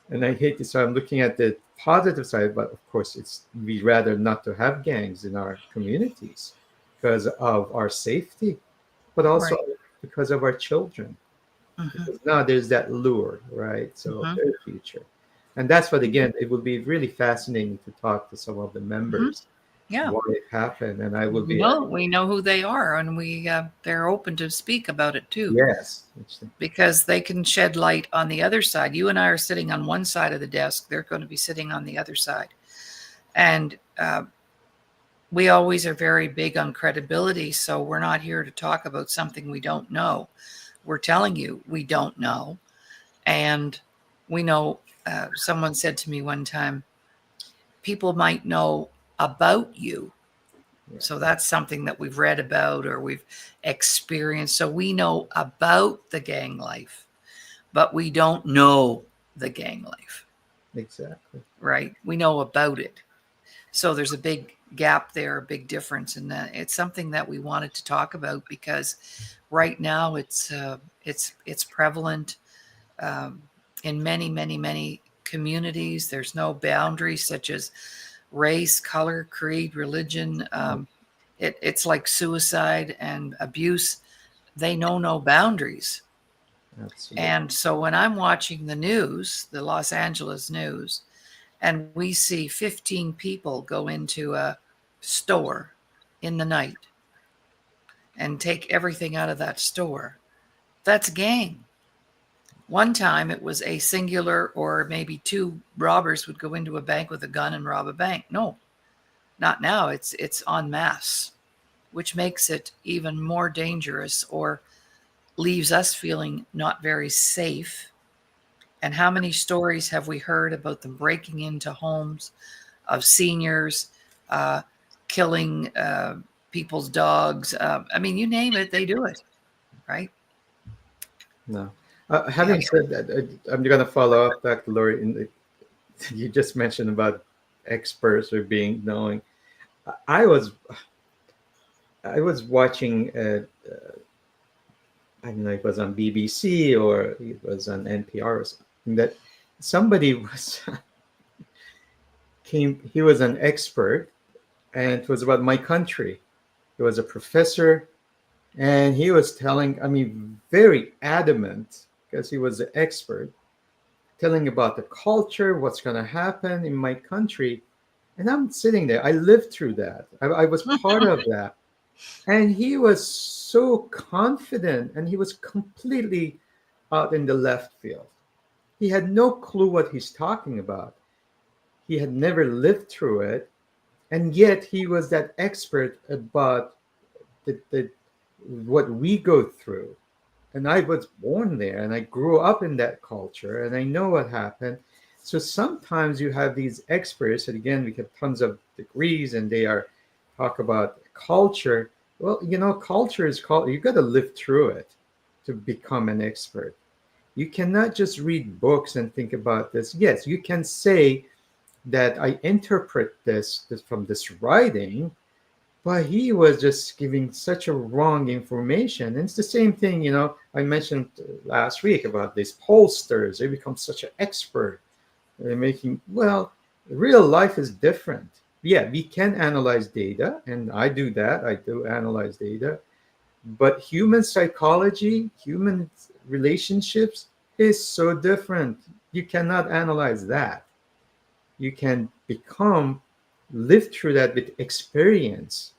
Speaker 2: and I hate this. So I'm looking at the positive side, but of course, we rather not to have gangs in our communities because of our safety, but also
Speaker 1: Right.
Speaker 2: because of our children,
Speaker 1: Mhm.
Speaker 2: because now there's that lure, right? So
Speaker 1: Mhm.
Speaker 2: their future. And that's what, again, it would be really fascinating to talk to some of the
Speaker 1: Mhm.
Speaker 2: members,
Speaker 1: Yeah.
Speaker 2: why it happened. And I will be,
Speaker 1: Well, we know who they are, and they're open to speak about it too,
Speaker 2: yes.
Speaker 1: because they can shed light on the other side. You and I are sitting on one side of the desk; they're going to be sitting on the other side, and we always are very big on credibility. So we're not here to talk about something we don't know. We're telling you we don't know, and we know. Someone said to me one time, people might know about you.
Speaker 2: Yeah,
Speaker 1: So that's something that we've read about or we've experienced. So we know about the gang life, but we don't know the gang life,
Speaker 2: exactly.
Speaker 1: right? We know about it. So there's a big gap there, a big difference, and it's something that we wanted to talk about because right now it's prevalent um, in many, many, many communities. There's no boundaries such as race, color, creed, religion.
Speaker 2: Yeah,
Speaker 1: It's like suicide and abuse. They know no boundaries.
Speaker 2: absolutely.
Speaker 1: And so when I'm watching the news, the Los Angeles news, and we see 15 people go into a store in the night and take everything out of that store, that's gang. One time it was a singular or maybe two robbers would go into a bank with a gun and rob a bank. No, not now. It's en masse, which makes it even more dangerous or leaves us feeling not very safe. And how many stories have we heard about them breaking into homes of seniors, uh, killing people's dogs? I mean, you name it, they do it, right?
Speaker 2: No.
Speaker 1: Yeah.
Speaker 2: Having said that, I'm going to follow up, Dr. Laurie. You just mentioned about experts or being knowing. I was I was watching, I don't know, it was on BBC or it was on NPR or something, that somebody was came. He was an expert, and it was about my country. He was a professor, and he was telling, I mean, very adamant because he was an expert, telling about the culture, what's going to happen in my country. And I'm sitting there. I lived through that. I was part of that. And he was so confident, and he was completely out in the left field. He had no clue what he's talking about. He had never lived through it. And yet he was that expert about the what we go through. And I was born there and I grew up in that culture and I know what happened. So sometimes you have these experts, and again, we have tons of degrees and they are talk about culture. Well, culture is called, you got to live through it to become an expert. You cannot just read books and think about this. Yes, you can say that I interpret this from this writing, but he was just giving such a wrong information. And it's the same thing, I mentioned last week about these pollsters. They become such an expert. They're making, well, real life is different. Yeah, we can analyze data, and I do that. I do analyze data. But human psychology, human relationships is so different. You cannot analyze that. You can live through that with experience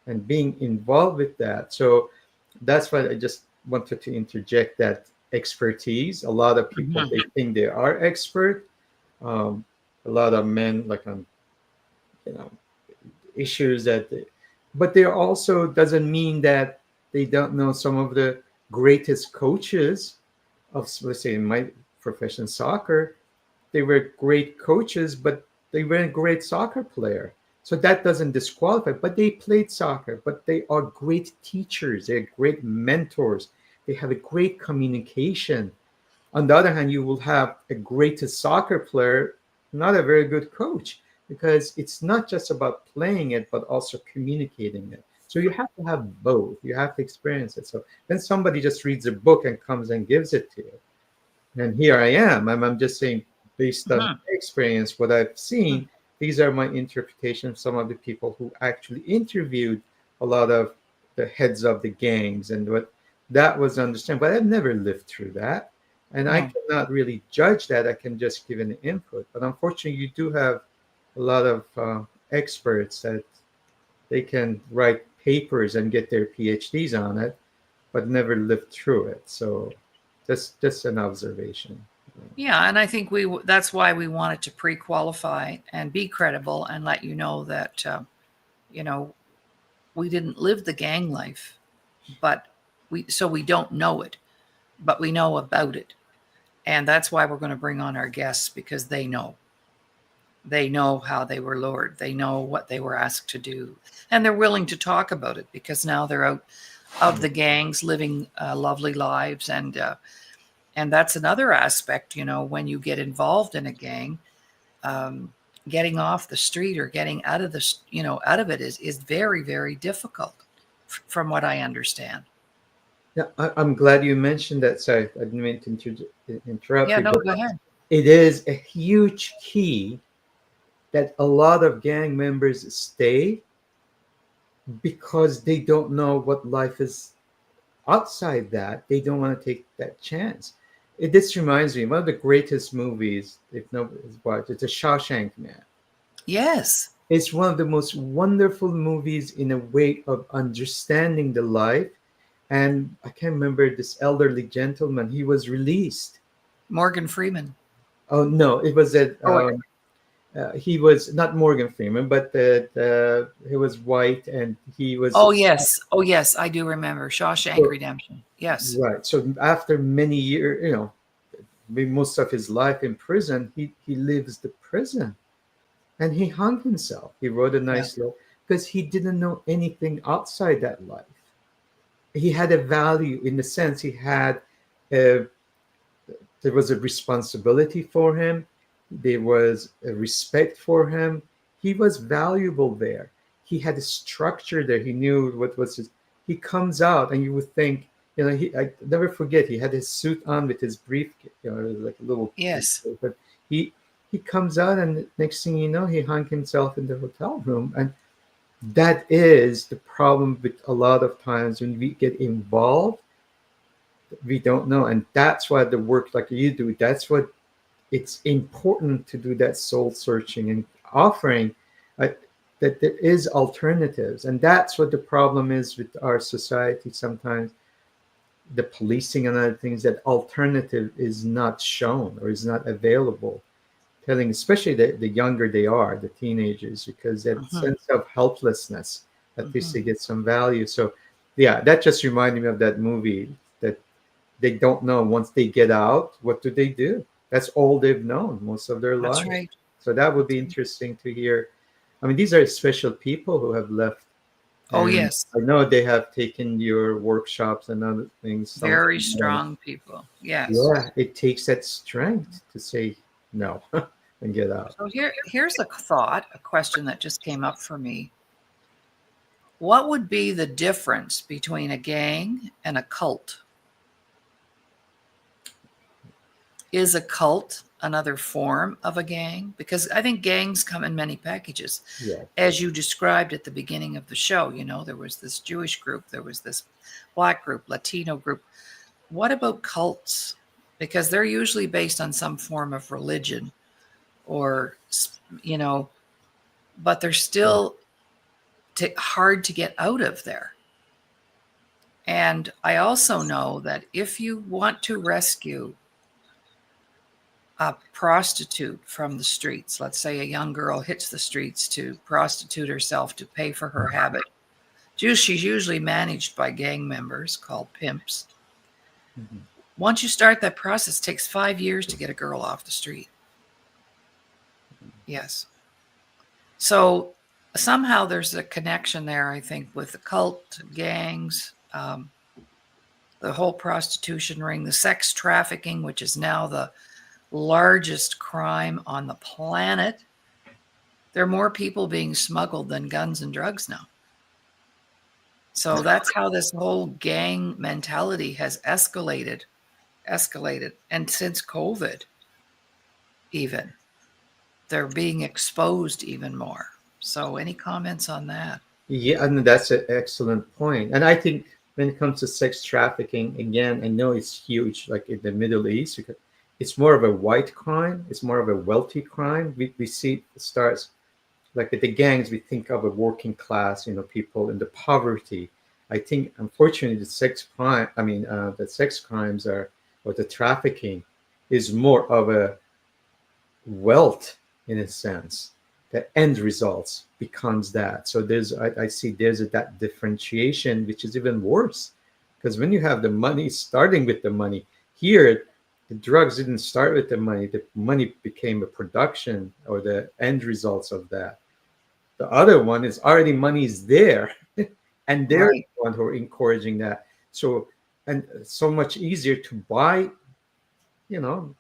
Speaker 2: and being involved with that. So that's why I just wanted to interject that expertise. A lot of people,
Speaker 1: Mhm.
Speaker 2: they think they are expert. Um, a lot of men, like on, you know, issues but they also doesn't mean that they don't know some of the greatest coaches of, let's say, in my profession, soccer. They were great coaches, but they weren't a great soccer player. So that doesn't disqualify, but they played soccer, but they are great teachers. They're great mentors. They have a great communication. On the other hand, you will have a great soccer player, not a very good coach, because it's not just about playing it, but also communicating it. So you have to have both. You have to experience it. So then somebody just reads a book and comes and gives it to you. And here I am. I'm just saying, based on
Speaker 1: Mhm.
Speaker 2: experience, what I've seen, these are my interpretation of some of the people who actually interviewed a lot of the heads of the gangs and what that was understand. But I've never lived through that. And I
Speaker 1: No.
Speaker 2: cannot really judge that. I can just give an input. But unfortunately, you do have a lot of experts that they can write papers and get their PhDs on it, but never lived through it. So that's just an observation.
Speaker 1: Yeah, and I think that's why we wanted to pre-qualify and be credible and let you know that you know we didn't live the gang life, but we don't know it, but we know about it. And that's why we're going to bring on our guests, because they know. They know how they were lured. They know what they were asked to do. And they're willing to talk about it because now they're out of the gangs living lovely lives. And that's another aspect, when you get involved in a gang, um, getting off the street or getting out of out of it is very, very difficult from what I understand.
Speaker 2: Yeah, I'm glad you mentioned that. Sorry, I didn't mean to interrupt
Speaker 1: Yeah,
Speaker 2: you,
Speaker 1: no,
Speaker 2: but
Speaker 1: go ahead.
Speaker 2: it is a huge key that a lot of gang members stay because they don't know what life is outside that. They don't want to take that chance. This reminds me, one of the greatest movies, if nobody's watched, it's a Shawshank Man.
Speaker 1: Yes.
Speaker 2: It's one of the most wonderful movies in a way of understanding the life. And I can't remember this elderly gentleman. He was released.
Speaker 1: Morgan Freeman.
Speaker 2: Oh no, it was that
Speaker 1: Oh,
Speaker 2: he was not Morgan Freeman, but that he was white and he was
Speaker 1: oh yes. Oh yes, I do remember Shawshank
Speaker 2: so,
Speaker 1: Redemption. Yes.
Speaker 2: right. So after many years, most of his life in prison, he lives the prison and he hung himself. He wrote a
Speaker 1: Yeah.
Speaker 2: nice letter because he didn't know anything outside that life. He had a value in the sense he had a there was a responsibility for him. There was a respect for him. He was valuable there. He had a structure there. He knew what was his. He comes out, and you would think, I never forget. He had his suit on with his briefcase, like a little.
Speaker 1: Yes.
Speaker 2: But he he comes out, and next thing you know, he hung himself in the hotel room, and that is the problem with a lot of times when we get involved, we don't know, and that's why the work like you do, that's what it's important to do, that soul searching and offering uh, that there is alternatives. And that's what the problem is with our society sometimes, the policing and other things, that alternative is not shown or is not available, telling especially the younger they are, the teenagers, because that
Speaker 1: Hmm.
Speaker 2: sense of helplessness, at least
Speaker 1: Hmm.
Speaker 2: they get some value. So yeah, that just reminded me of that movie, that they don't know once they get out, what do they do? That's all they've known most of their
Speaker 1: That's
Speaker 2: life.
Speaker 1: right.
Speaker 2: So that would
Speaker 1: That's
Speaker 2: be
Speaker 1: right.
Speaker 2: interesting to hear. I mean, these are special people who have left
Speaker 1: Oh,
Speaker 2: And
Speaker 1: yes.
Speaker 2: I know they have taken your workshops and other things. Some,
Speaker 1: Very strong people. Yes.
Speaker 2: yeah, it takes that strength to say no and get out.
Speaker 1: So here's a thought, a question that just came up for me. What would be the difference between a gang and a cult? Is a cult another form of a gang? Because I think gangs come in many packages.
Speaker 2: Yeah.
Speaker 1: As you described at the beginning of the show, there was this Jewish group, there was this Black group, Latino group. What about cults? Because they're usually based on some form of religion or, you know, but they're still hard to get out of there. And I also know that if you want to rescue a prostitute from the streets, let's say a young girl hits the streets to prostitute herself to pay for her habit, she's usually managed by gang members called pimps.
Speaker 2: Mhm.
Speaker 1: Once you start that process, it takes 5 years to get a girl off the street. Yes. So somehow there's a connection there, I think, with the cult, gangs, the whole prostitution ring, the sex trafficking, which is now the largest crime on the planet. There are more people being smuggled than guns and drugs now. So that's how this whole gang mentality has escalated. And since COVID, even, they're being exposed even more. So, any comments on that?
Speaker 2: Yeah, and that's an excellent point. And I think when it comes to sex trafficking, again, I know it's huge, like in the Middle East, because it's more of a white crime. It's more of a wealthy crime. We see it starts like with the gangs. We think of a working class, people in the poverty. I think, unfortunately, the sex crimes are, or the trafficking is more of a wealth in a sense. The end results becomes that. So I see there's that differentiation, which is even worse, because when you have the money, starting with the money here, the drugs didn't start with the money. The money became a production or the end results of that. The other one is already money is there, and they're
Speaker 1: Right.
Speaker 2: the one who are encouraging that. So, and so much easier to you know,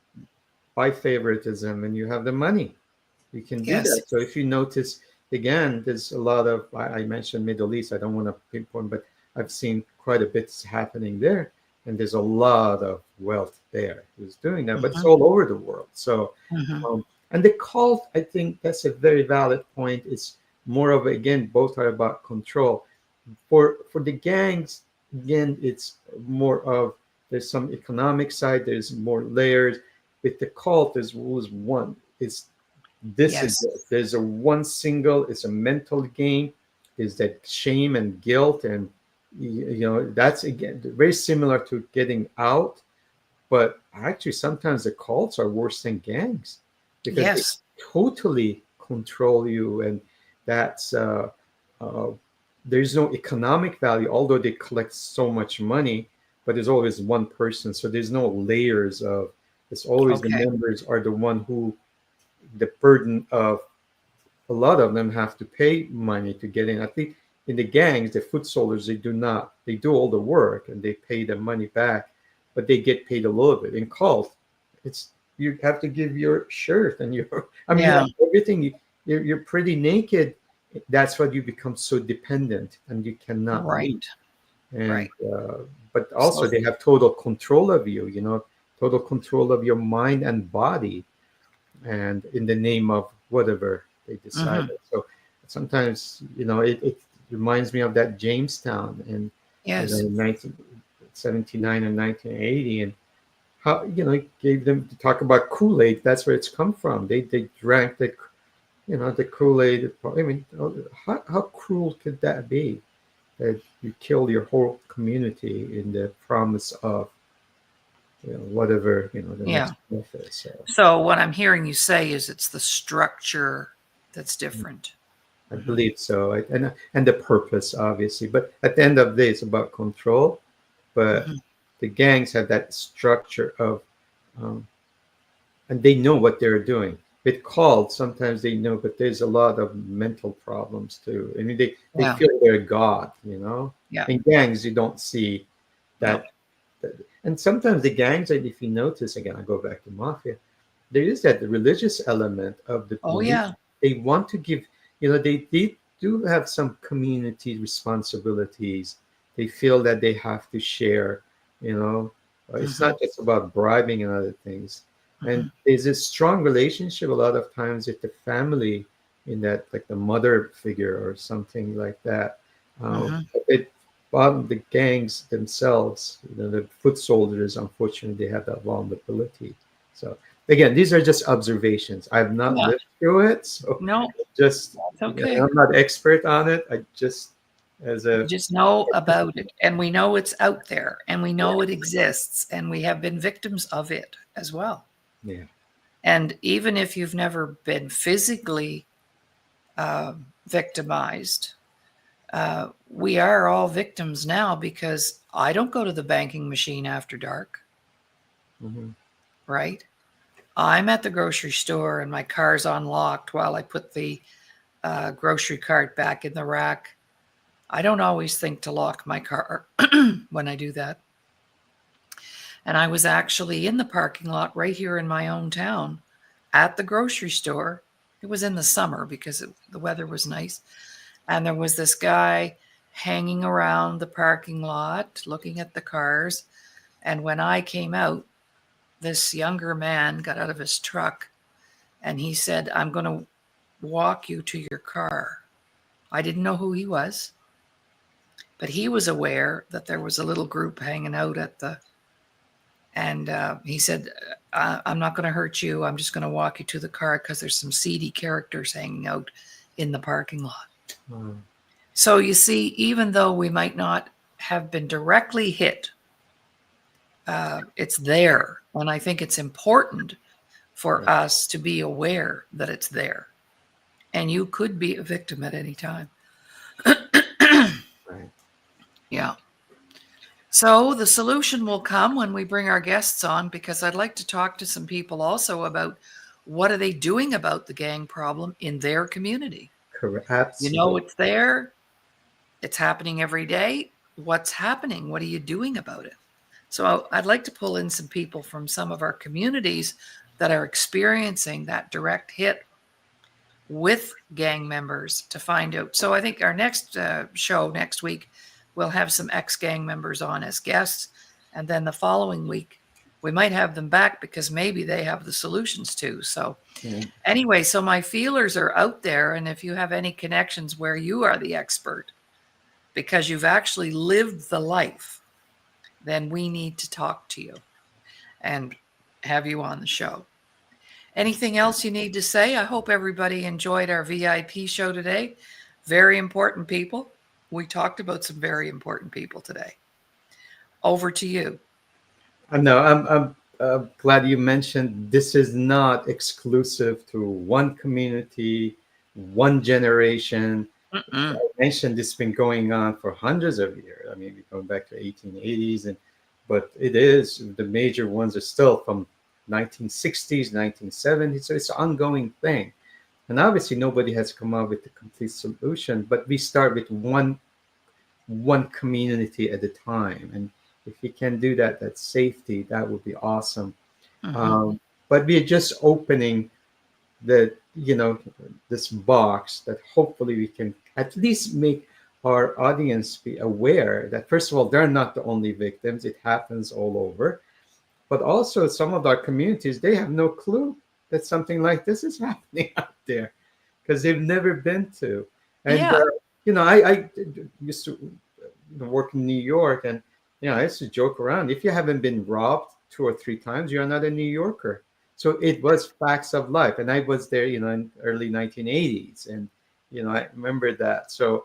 Speaker 2: buy favoritism, and you have the money. You can do
Speaker 1: Yes.
Speaker 2: that. So if you notice, again, there's a lot of, I mentioned Middle East. I don't want to pinpoint, but I've seen quite a bit happening there, and there's a lot of wealth there who's doing that. But it's
Speaker 1: Hmm.
Speaker 2: all over the world. So,
Speaker 1: Hmm.
Speaker 2: and the cult, I think that's a very valid point. It's more of, again, both are about control. For the gangs, again, it's more of, there's some economic side. There's more layers. With the cult, there's always one. It's this is
Speaker 1: Yes.
Speaker 2: it. There's a one single. It's a mental game. Is that shame and guilt, and that's again very similar to getting out. But actually, sometimes the cults are worse than gangs because they
Speaker 1: Yes.
Speaker 2: totally control you, and that's uh, there's no economic value. Although they collect so much money, but there's always one person, so there's no layers of. It's always the
Speaker 1: Okay.
Speaker 2: members are the one who the burden of a lot of them have to pay money to get in. I think in the gangs, the foot soldiers, they do not. They do all the work and they pay the money back, but they get paid a little bit. In cult, it's you have to give your shirt and your. I mean, you
Speaker 1: Yeah.
Speaker 2: have everything. You're pretty naked. That's what you become so dependent, and you cannot leave.
Speaker 1: Right.
Speaker 2: And
Speaker 1: Right.
Speaker 2: but also
Speaker 1: So,
Speaker 2: they have total control of you. Total control of your mind and body, and in the name of whatever they
Speaker 1: hmm,
Speaker 2: decided. So sometimes, it reminds me of that Jamestown in
Speaker 1: yes.
Speaker 2: 1979 and 1980, and how it gave them to talk about Kool-Aid. That's where it's come from. They drank the Kool-Aid. I mean, how cruel could that be? That you kill your whole community in the promise of whatever the
Speaker 1: Yeah.
Speaker 2: next myth is. So.
Speaker 1: So, what I'm hearing you say is it's the structure that's different.
Speaker 2: I
Speaker 1: Hmm.
Speaker 2: believe so, and the purpose, obviously. But at the end of the day, it's about control. But
Speaker 1: Hmm.
Speaker 2: the gangs have that structure of, um, and they know what they're doing. with called, sometimes they know, but there's a lot of mental problems too. I mean, they
Speaker 1: Yeah.
Speaker 2: feel they're God, you know.
Speaker 1: Yeah.
Speaker 2: In gangs, you don't see
Speaker 1: No.
Speaker 2: that. And sometimes the gangs, and if you notice, again, I go back to mafia, there is that religious element of the
Speaker 1: Oh,
Speaker 2: police.
Speaker 1: yeah.
Speaker 2: They want to give, they do have some community responsibilities. They feel that they have to share, you know. It's
Speaker 1: Hmm.
Speaker 2: not just about bribing and other things. And
Speaker 1: Hmm.
Speaker 2: there's a strong relationship a lot of times with the family, in that, like the mother figure or something like that.
Speaker 1: Hmm.
Speaker 2: It the gangs themselves, the foot soldiers, unfortunately, they have that vulnerability. So again, these are just observations. I've not
Speaker 1: Yeah.
Speaker 2: lived through it, so
Speaker 1: No,
Speaker 2: just,
Speaker 1: that's okay.
Speaker 2: I'm not expert on it. I just, as
Speaker 1: We
Speaker 2: a,
Speaker 1: just know about it, and we know it's out there, and we know it exists, and we have been victims of it as well.
Speaker 2: yeah.
Speaker 1: And even if you've never been physically victimized, we are all victims now, because I don't go to the banking machine after dark,
Speaker 2: Hmm.
Speaker 1: right? I'm at the grocery store and my car's unlocked while I put the grocery cart back in the rack. I don't always think to lock my car when I do that. And I was actually in the parking lot right here in my own town at the grocery store. It was in the summer because the weather was nice. And there was this guy hanging around the parking lot looking at the cars. And when I came out, this younger man got out of his truck and he said, "I'm going to walk you to your car." I didn't know who he was, but he was aware that there was a little group hanging out at the, and he said, "I'm not going to hurt you. I'm just going to walk you to the car because there's some seedy characters hanging out in the parking lot."
Speaker 2: Mm,
Speaker 1: So you see, even though we might not have been directly hit, it's there. And I think it's important for
Speaker 2: right,
Speaker 1: us to be aware that it's there. And you could be a victim at any time.
Speaker 2: right.
Speaker 1: Yeah. So the solution will come when we bring our guests on, because I'd like to talk to some people also about what are they doing about the gang problem in their community.
Speaker 2: Correct.
Speaker 1: You know,
Speaker 2: Absolutely.
Speaker 1: it's there. It's happening every day. What's happening? What are you doing about it? So I'd like to pull in some people from some of our communities that are experiencing that direct hit with gang members to find out. So I think our next show next week, we'll have some ex-gang members on as guests. And then the following week, we might have them back because maybe they have the solutions too. So
Speaker 2: Yeah.
Speaker 1: anyway, so my feelers are out there. And if you have any connections where you are the expert because you've actually lived the life, then we need to talk to you and have you on the show. Anything else you need to say? I hope everybody enjoyed our VIP show today. Very important people. We talked about some very important people today. Over to you.
Speaker 2: No, I'm glad you mentioned this is not exclusive to one community, one generation.
Speaker 1: Mm-mm.
Speaker 2: I mentioned this has been going on for hundreds of years. I mean, we're going back to 1880s, and but it is, the major ones are still from 1960s, 1970s. So it's an ongoing thing. And obviously, nobody has come up with the complete solution. But we start with one community at a time, and if we can do that, that safety, that would be awesome.
Speaker 1: Mm-hmm.
Speaker 2: But we're just opening the this box that hopefully we can at least make our audience be aware that, first of all, they're not the only victims. It happens all over, but also some of our communities, they have no clue that something like this is happening out there because they've never been to. And
Speaker 1: Yeah.
Speaker 2: I used to work in New York, and I used to joke around. If you haven't been robbed 2 or 3 times, you're not a New Yorker. So it was facts of life, and I was there, in early 1980s, and I remember that. So,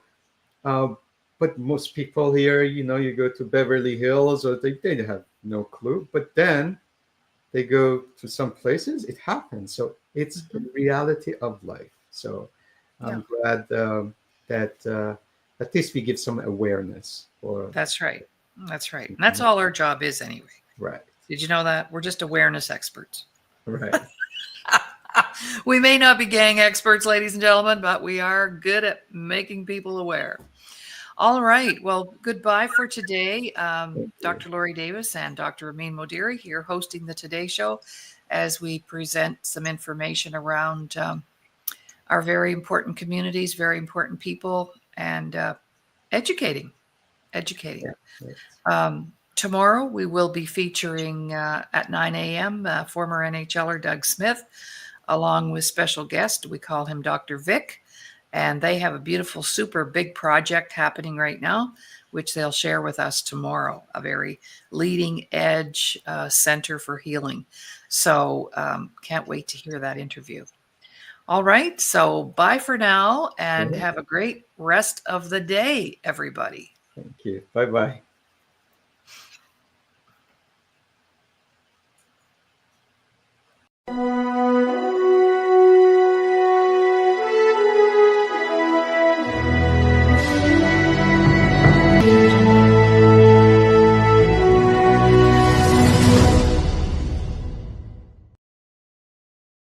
Speaker 2: uh, but most people here, you go to Beverly Hills, or they have no clue. But then they go to some places, it happens. So it's the
Speaker 1: Mm-hmm.
Speaker 2: reality of life. So
Speaker 1: Yeah.
Speaker 2: I'm glad that at least we give some awareness for.
Speaker 1: That's right. That's right. And that's all our job is anyway.
Speaker 2: Right,
Speaker 1: Did you know that? We're just awareness experts.
Speaker 2: right.
Speaker 1: We may not be gang experts, ladies and gentlemen, but we are good at making people aware. All right. Well, goodbye for today.
Speaker 2: Thank you.
Speaker 1: Dr. Laurie Davis and Dr. Ramin Modiri here hosting the Today Show as we present some information around our very important communities, very important people, and educating.
Speaker 2: Yeah, yes.
Speaker 1: Tomorrow, we will be featuring at 9 a.m. Former NHLer Doug Smith, along with special guest. We call him Dr. Vic. And they have a beautiful, super big project happening right now, which they'll share with us tomorrow, a very leading edge center for healing. So can't wait to hear that interview. All right. So bye for now and
Speaker 2: Yeah,
Speaker 1: have a great rest of the day, everybody.
Speaker 2: thank you. Bye bye.